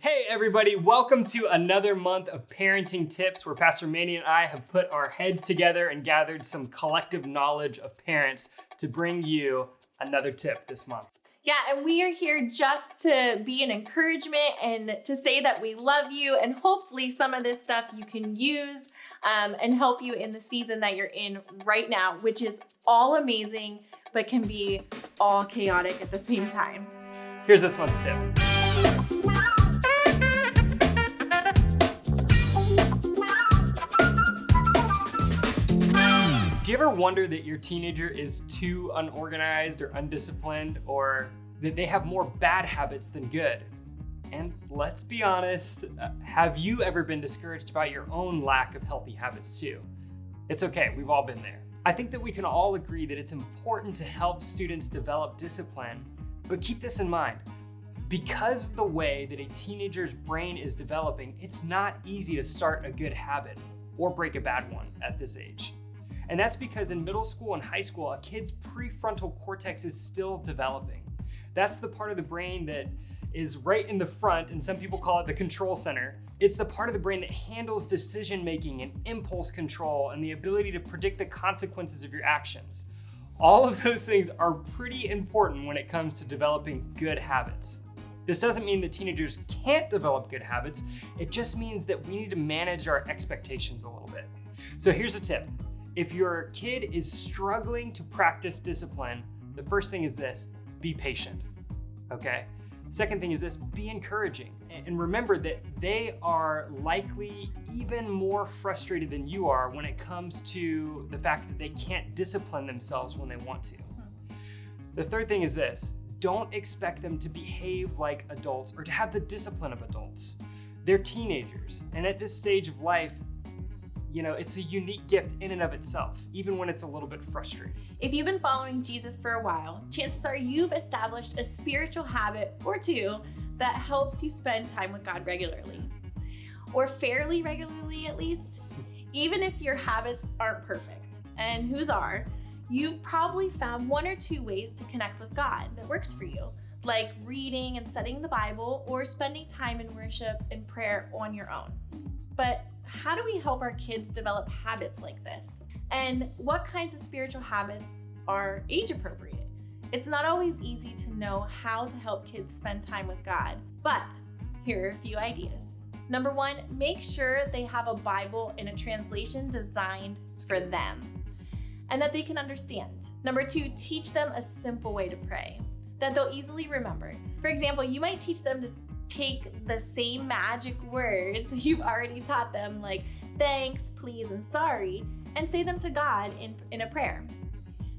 Hey everybody, welcome to another month of parenting tips where Pastor Mandy and I have put our heads together and gathered some collective knowledge of parents to bring you another tip this month. Yeah, and we are here just to be an encouragement and to say that we love you, and hopefully some of this stuff you can use and help you in the season that you're in right now, which is all amazing, but can be all chaotic at the same time. Here's this month's tip. Do you ever wonder that your teenager is too unorganized or undisciplined, or that they have more bad habits than good? And let's be honest, have you ever been discouraged by your own lack of healthy habits too? It's okay, we've all been there. I think that we can all agree that it's important to help students develop discipline, but keep this in mind. Because of the way that a teenager's brain is developing, it's not easy to start a good habit or break a bad one at this age. And that's because in middle school and high school, a kid's prefrontal cortex is still developing. That's the part of the brain that is right in the front, and some people call it the control center. It's the part of the brain that handles decision-making and impulse control and the ability to predict the consequences of your actions. All of those things are pretty important when it comes to developing good habits. This doesn't mean that teenagers can't develop good habits. It just means that we need to manage our expectations a little bit. So here's a tip. If your kid is struggling to practice discipline, the first thing is this: be patient, okay? Second thing is this: be encouraging. And remember that they are likely even more frustrated than you are when it comes to the fact that they can't discipline themselves when they want to. The third thing is this: don't expect them to behave like adults or to have the discipline of adults. They're teenagers, and at this stage of life, it's a unique gift in and of itself, even when it's a little bit frustrating. If you've been following Jesus for a while, chances are you've established a spiritual habit or two that helps you spend time with God regularly, or fairly regularly at least. Even if your habits aren't perfect, and whose are, you've probably found one or two ways to connect with God that works for you, like reading and studying the Bible or spending time in worship and prayer on your own. But how do we help our kids develop habits like this? And what kinds of spiritual habits are age appropriate? It's not always easy to know how to help kids spend time with God, but here are a few ideas. Number one, make sure they have a Bible in a translation designed for them and that they can understand. Number two, teach them a simple way to pray that they'll easily remember. For example, you might teach them to take the same magic words you've already taught them, like thanks, please, and sorry, and say them to God in a prayer.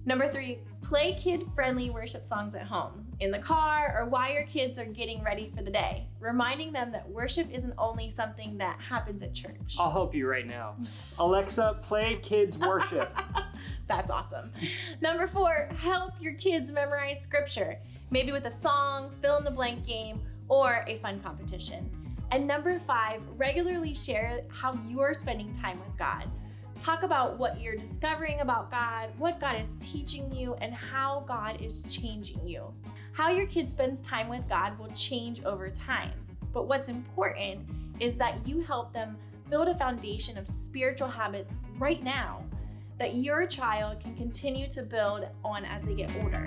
Number three, play kid-friendly worship songs at home, in the car, or while your kids are getting ready for the day, reminding them that worship isn't only something that happens at church. I'll help you right now. Alexa, play kids worship. That's awesome. Number four, help your kids memorize scripture, maybe with a song, fill in the blank game, or a fun competition. And number five, regularly share how you're spending time with God. Talk about what you're discovering about God, what God is teaching you, and how God is changing you. How your kid spends time with God will change over time. But what's important is that you help them build a foundation of spiritual habits right now that your child can continue to build on as they get older.